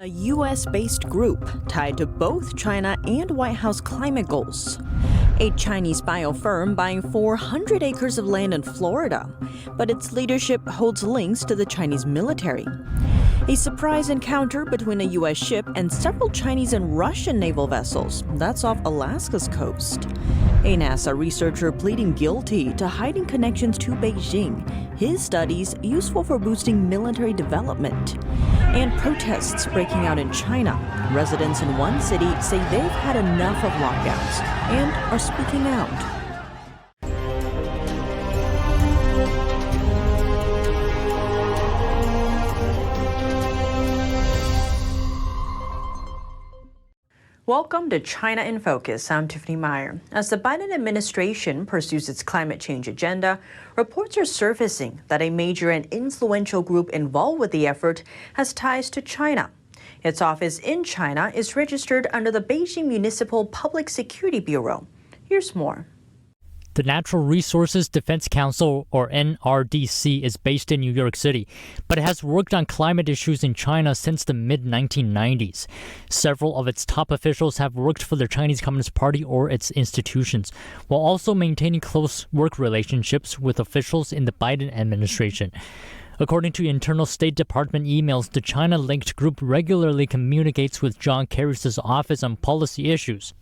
A U.S.-based group tied to both China and White House climate goals. A Chinese biofirm buying 400 acres of land in Florida, but its leadership holds links to the Chinese military. A surprise encounter between a U.S. ship and several Chinese and Russian naval vessels. That's off Alaska's coast. A NASA researcher pleading guilty to hiding connections to Beijing. His studies useful for boosting military development. And protests breaking out in China. Residents in one city say they've had enough of lockdowns and are speaking out. Welcome to China in Focus. I'm Tiffany Meyer. As the Biden administration pursues its climate change agenda, reports are surfacing that a major and influential group involved with the effort has ties to China. Its office in China is registered under the Beijing Municipal Public Security Bureau. Here's more. The Natural Resources Defense Council, or NRDC, is based in New York City, but it has worked on climate issues in China since the mid-1990s. Several of its top officials have worked for the Chinese Communist Party or its institutions, while also maintaining close work relationships with officials in the Biden administration. According to internal State Department emails, the China-linked group regularly communicates with John Kerry's office on policy issues.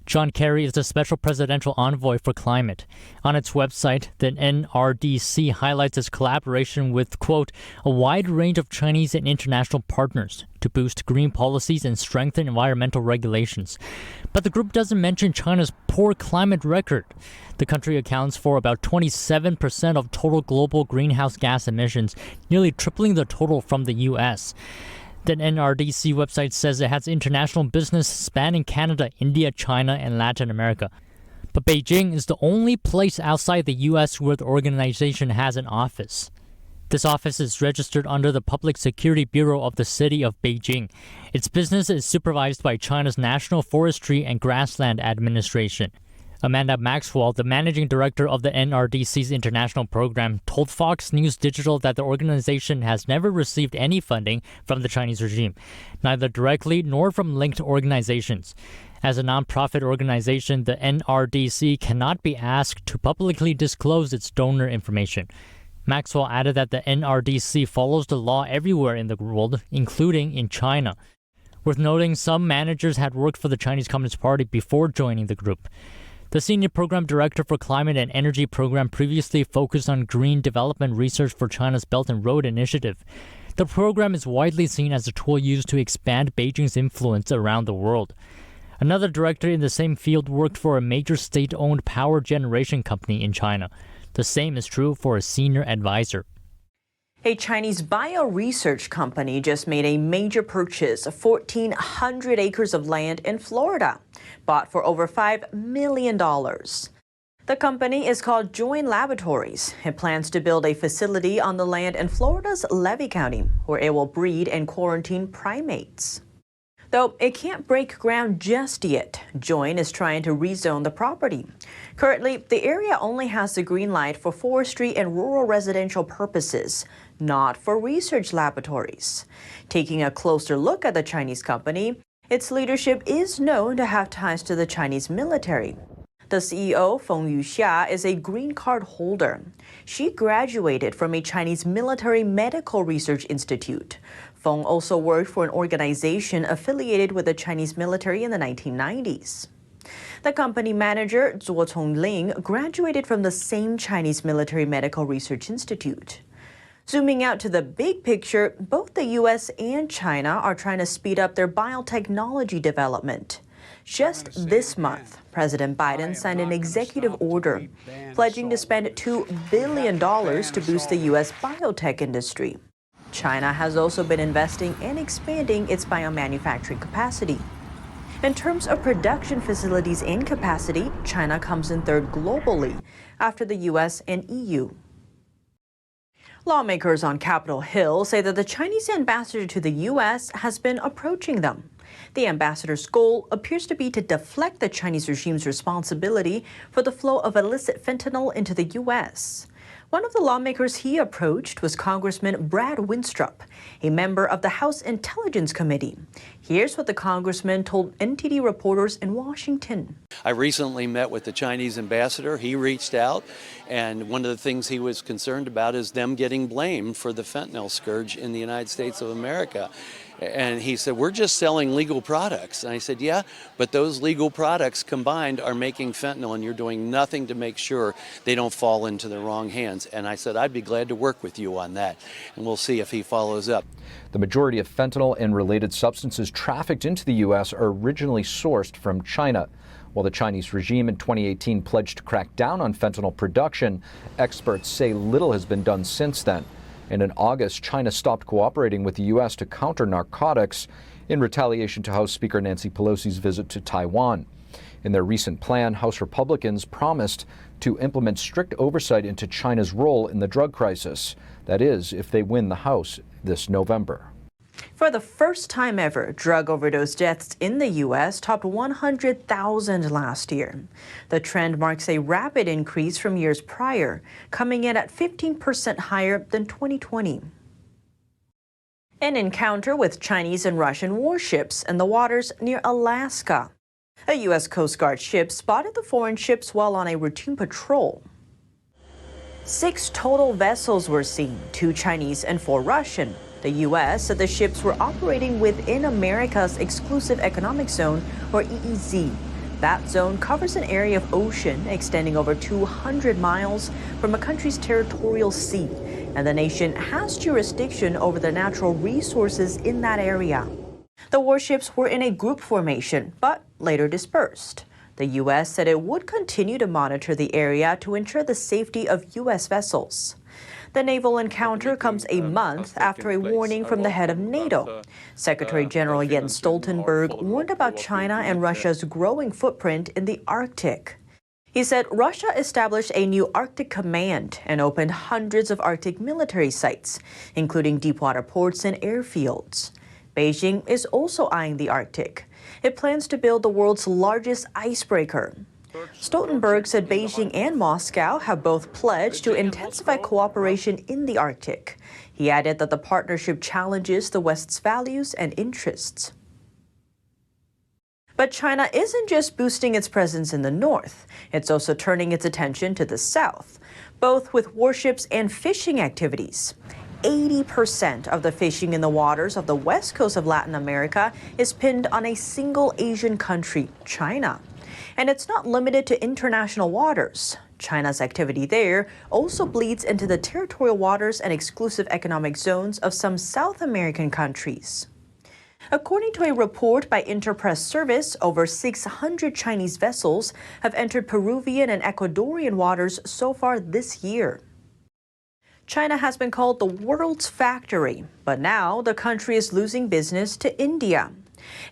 John Kerry is the Special Presidential Envoy for Climate. On its website, the NRDC highlights its collaboration with, quote, a wide range of Chinese and international partners to boost green policies and strengthen environmental regulations. But the group doesn't mention China's poor climate record. The country accounts for about 27% of total global greenhouse gas emissions, nearly tripling the total from the U.S. The NRDC website says it has international business spanning Canada, India, China, and Latin America. But Beijing is the only place outside the U.S. where the organization has an office. This office is registered under the Public Security Bureau of the city of Beijing. Its business is supervised by China's National Forestry and Grassland Administration. Amanda Maxwell, the managing director of the NRDC's international program, told Fox News Digital that the organization has never received any funding from the Chinese regime, neither directly nor from linked organizations. As a nonprofit organization, the NRDC cannot be asked to publicly disclose its donor information. Maxwell added that the NRDC follows the law everywhere in the world, including in China. Worth noting, some managers had worked for the Chinese Communist Party before joining the group. The Senior Program Director for Climate and Energy Program previously focused on green development research for China's Belt and Road Initiative. The program is widely seen as a tool used to expand Beijing's influence around the world. Another director in the same field worked for a major state-owned power generation company in China. The same is true for a senior advisor. A Chinese bio-research company just made a major purchase of 1,400 acres of land in Florida, bought for over $5 million. The company is called Joint Laboratories. It plans to build a facility on the land in Florida's Levy County, where it will breed and quarantine primates. Though it can't break ground just yet, Joint is trying to rezone the property. Currently, the area only has the green light for forestry and rural residential purposes, not for research laboratories. Taking a closer look at the Chinese company, its leadership is known to have ties to the Chinese military. The CEO, Feng Yuxia, is a green card holder. She graduated from a Chinese military medical research institute. Feng also worked for an organization affiliated with the Chinese military in the 1990s. The company manager, Zuo Congling, graduated from the same Chinese military medical research institute. Zooming out to the big picture, both the U.S. and China are trying to speed up their biotechnology development. Just this month, President Biden signed an executive order pledging to spend $2 billion to boost the U.S. biotech industry. China has also been investing and expanding its biomanufacturing capacity. In terms of production facilities and capacity, China comes in third globally after the U.S. and EU. Lawmakers on Capitol Hill say that the Chinese ambassador to the U.S. has been approaching them. The ambassador's goal appears to be to deflect the Chinese regime's responsibility for the flow of illicit fentanyl into the U.S. One of the lawmakers he approached was Congressman Brad Winstrup, a member of the House Intelligence Committee. Here's what the congressman told NTD reporters in Washington. I recently met with the Chinese ambassador. He reached out, and one of the things he was concerned about is them getting blamed for the fentanyl scourge in the United States of America. And he said, we're just selling legal products. And I said, yeah, but those legal products combined are making fentanyl, and you're doing nothing to make sure they don't fall into the wrong hands. And I said, I'd be glad to work with you on that. And we'll see if he follows up. The majority of fentanyl and related substances trafficked into the U.S. are originally sourced from China. While the Chinese regime in 2018 pledged to crack down on fentanyl production, experts say little has been done since then. And in August, China stopped cooperating with the U.S. to counter narcotics in retaliation to House Speaker Nancy Pelosi's visit to Taiwan. In their recent plan, House Republicans promised to implement strict oversight into China's role in the drug crisis. That is, if they win the House this November. For the first time ever, drug overdose deaths in the U.S. topped 100,000 last year. The trend marks a rapid increase from years prior, coming in at 15% higher than 2020. An encounter with Chinese and Russian warships in the waters near Alaska. A U.S. Coast Guard ship spotted the foreign ships while on a routine patrol. 6 total vessels were seen, 2 Chinese and 4 Russian. The U.S. said the ships were operating within America's Exclusive Economic Zone, or EEZ. That zone covers an area of ocean extending over 200 miles from a country's territorial sea, and the nation has jurisdiction over the natural resources in that area. The warships were in a group formation, but later dispersed. The U.S. said it would continue to monitor the area to ensure the safety of U.S. vessels. The naval encounter comes a month after a warning from the head of NATO. Secretary General Jens Stoltenberg warned about China and Russia's growing footprint in the Arctic. He said Russia established a new Arctic command and opened hundreds of Arctic military sites, including deepwater ports and airfields. Beijing is also eyeing the Arctic. It plans to build the world's largest icebreaker. Stoltenberg said Beijing and Moscow have both pledged to intensify cooperation in the Arctic. He added that the partnership challenges the West's values and interests. But China isn't just boosting its presence in the north. It's also turning its attention to the south, both with warships and fishing activities. 80% of the fishing in the waters of the west coast of Latin America is pinned on a single Asian country, China. And it's not limited to international waters. China's activity there also bleeds into the territorial waters and exclusive economic zones of some South American countries. According to a report by Interpress Service, over 600 Chinese vessels have entered Peruvian and Ecuadorian waters so far this year. China has been called the world's factory, but now the country is losing business to India.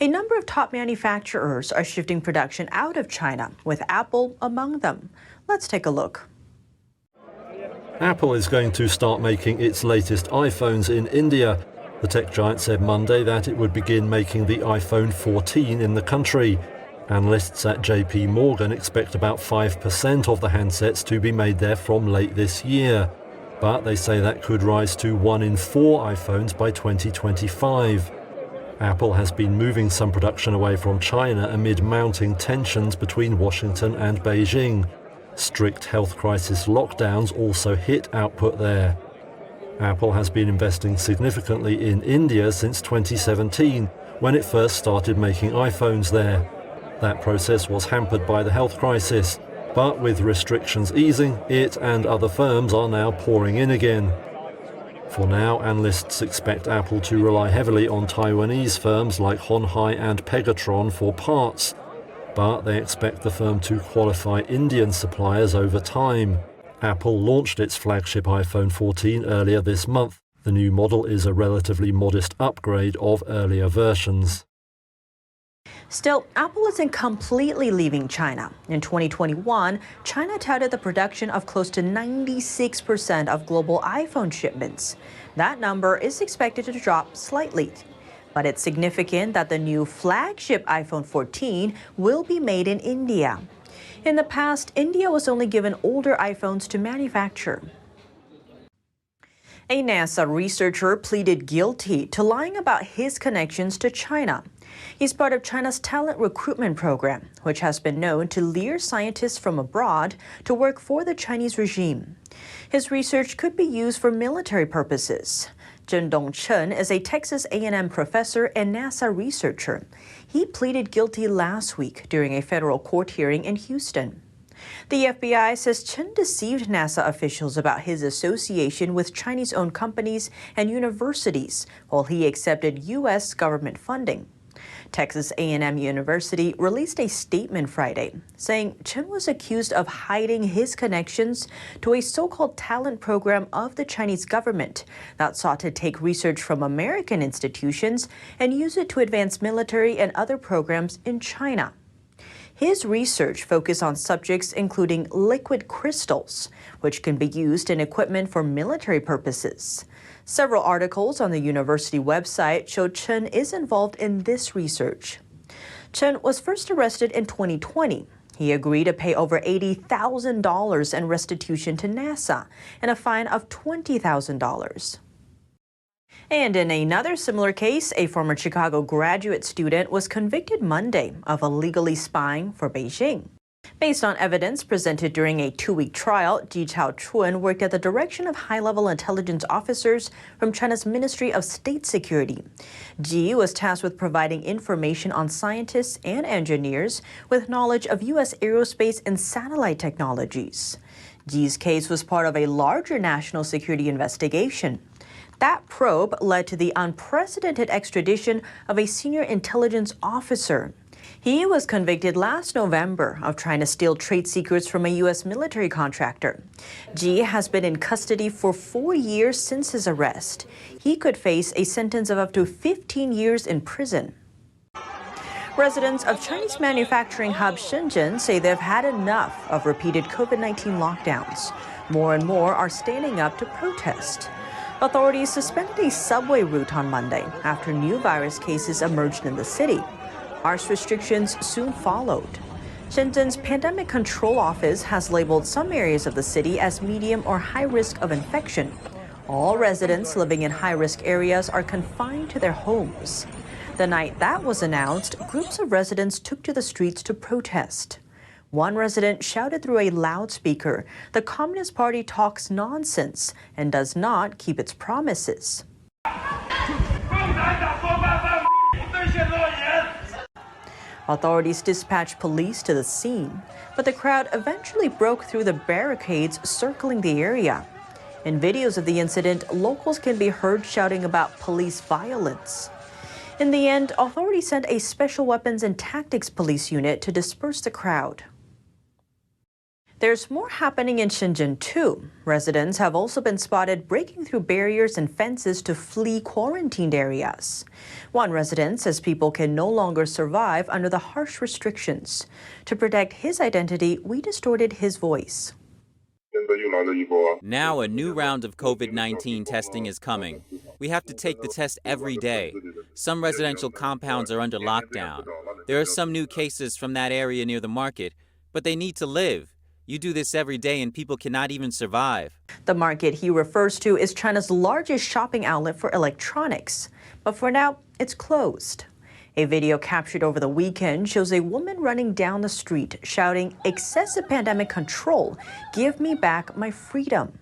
A number of top manufacturers are shifting production out of China, with Apple among them. Let's take a look. Apple is going to start making its latest iPhones in India. The tech giant said Monday that it would begin making the iPhone 14 in the country. Analysts at JP Morgan expect about 5% of the handsets to be made there from late this year. But they say that could rise to 1 in 4 iPhones by 2025. Apple has been moving some production away from China amid mounting tensions between Washington and Beijing. Strict health crisis lockdowns also hit output there. Apple has been investing significantly in India since 2017, when it first started making iPhones there. That process was hampered by the health crisis, but with restrictions easing, it and other firms are now pouring in again. For now, analysts expect Apple to rely heavily on Taiwanese firms like Honhai and Pegatron for parts, but they expect the firm to qualify Indian suppliers over time. Apple launched its flagship iPhone 14 earlier this month. The new model is a relatively modest upgrade of earlier versions. Still, Apple isn't completely leaving China. In 2021, China touted the production of close to 96% of global iPhone shipments. That number is expected to drop slightly. But it's significant that the new flagship iPhone 14 will be made in India. In the past, India was only given older iPhones to manufacture. A NASA researcher pleaded guilty to lying about his connections to China. He's part of China's talent recruitment program, which has been known to lure scientists from abroad to work for the Chinese regime. His research could be used for military purposes. Zhendong Chen is a Texas A&M professor and NASA researcher. He pleaded guilty last week during a federal court hearing in Houston. The FBI says Chen deceived NASA officials about his association with Chinese-owned companies and universities while he accepted U.S. government funding. Texas A&M University released a statement Friday saying Chen was accused of hiding his connections to a so-called talent program of the Chinese government that sought to take research from American institutions and use it to advance military and other programs in China. His research focused on subjects including liquid crystals, which can be used in equipment for military purposes. Several articles on the university website show Chen is involved in this research. Chen was first arrested in 2020. He agreed to pay over $80,000 in restitution to NASA and a fine of $20,000. And in another similar case, a former Chicago graduate student was convicted Monday of illegally spying for Beijing. Based on evidence presented during a 2-week trial, Ji Chao-chun worked at the direction of high-level intelligence officers from China's Ministry of State Security. Ji was tasked with providing information on scientists and engineers with knowledge of U.S. aerospace and satellite technologies. Ji's case was part of a larger national security investigation. That probe led to the unprecedented extradition of a senior intelligence officer. He was convicted last November of trying to steal trade secrets from a U.S. military contractor. Ji has been in custody for 4 years since his arrest. He could face a sentence of up to 15 years in prison. Residents of Chinese manufacturing hub Shenzhen say they've had enough of repeated COVID-19 lockdowns. More and more are standing up to protest. Authorities suspended a subway route on Monday after new virus cases emerged in the city. Harsh restrictions soon followed. Shenzhen's Pandemic Control Office has labeled some areas of the city as medium or high risk of infection. All residents living in high-risk areas are confined to their homes. The night that was announced, groups of residents took to the streets to protest. One resident shouted through a loudspeaker, "The Communist Party talks nonsense and does not keep its promises." Authorities dispatched police to the scene, but the crowd eventually broke through the barricades circling the area. In videos of the incident, locals can be heard shouting about police violence. In the end, authorities sent a special weapons and tactics police unit to disperse the crowd. There's more happening in Shenzhen, too. Residents have also been spotted breaking through barriers and fences to flee quarantined areas. One resident says people can no longer survive under the harsh restrictions. To protect his identity, we distorted his voice. Now a new round of COVID-19 testing is coming. We have to take the test every day. Some residential compounds are under lockdown. There are some new cases from that area near the market, but they need to live. You do this every day and people cannot even survive. The market he refers to is China's largest shopping outlet for electronics. But for now, it's closed. A video captured over the weekend shows a woman running down the street shouting, "Excessive pandemic control, give me back my freedom."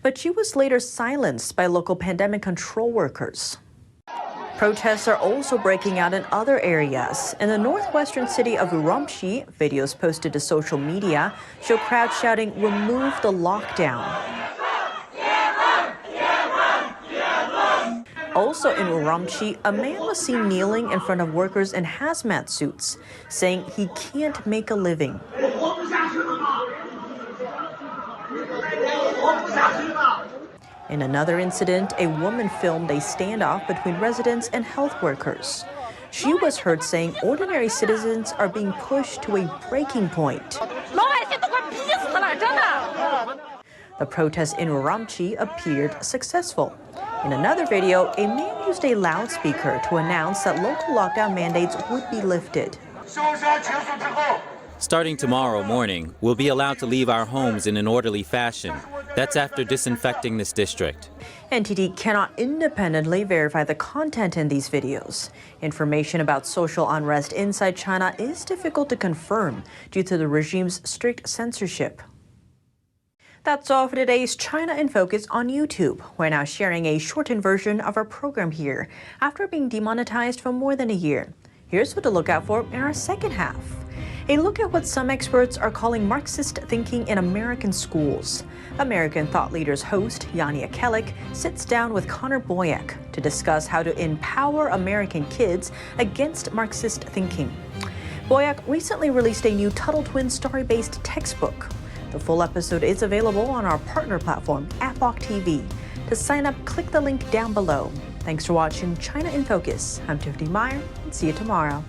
But she was later silenced by local pandemic control workers. Protests are also breaking out in other areas. In the northwestern city of Urumqi, videos posted to social media show crowds shouting, "Remove the lockdown." Also in Urumqi, a man was seen kneeling in front of workers in hazmat suits, saying he can't make a living. In another incident, a woman filmed a standoff between residents and health workers. She was heard saying ordinary citizens are being pushed to a breaking point. The protest in Urumqi appeared successful. In another video, a man used a loudspeaker to announce that local lockdown mandates would be lifted. Starting tomorrow morning, we'll be allowed to leave our homes in an orderly fashion. That's after disinfecting this district. NTD cannot independently verify the content in these videos. Information about social unrest inside China is difficult to confirm due to the regime's strict censorship. That's all for today's China in Focus on YouTube. We're now sharing a shortened version of our program here after being demonetized for more than a year. Here's what to look out for in our second half. A look at what some experts are calling Marxist thinking in American schools. American Thought Leaders host Yania Kellick sits down with Connor Boyack to discuss how to empower American kids against Marxist thinking. Boyack recently released a new Tuttle Twin story-based textbook. The full episode is available on our partner platform, Apok TV. To sign up, click the link down below. Thanks for watching China in Focus. I'm Tiffany Meyer, and see you tomorrow.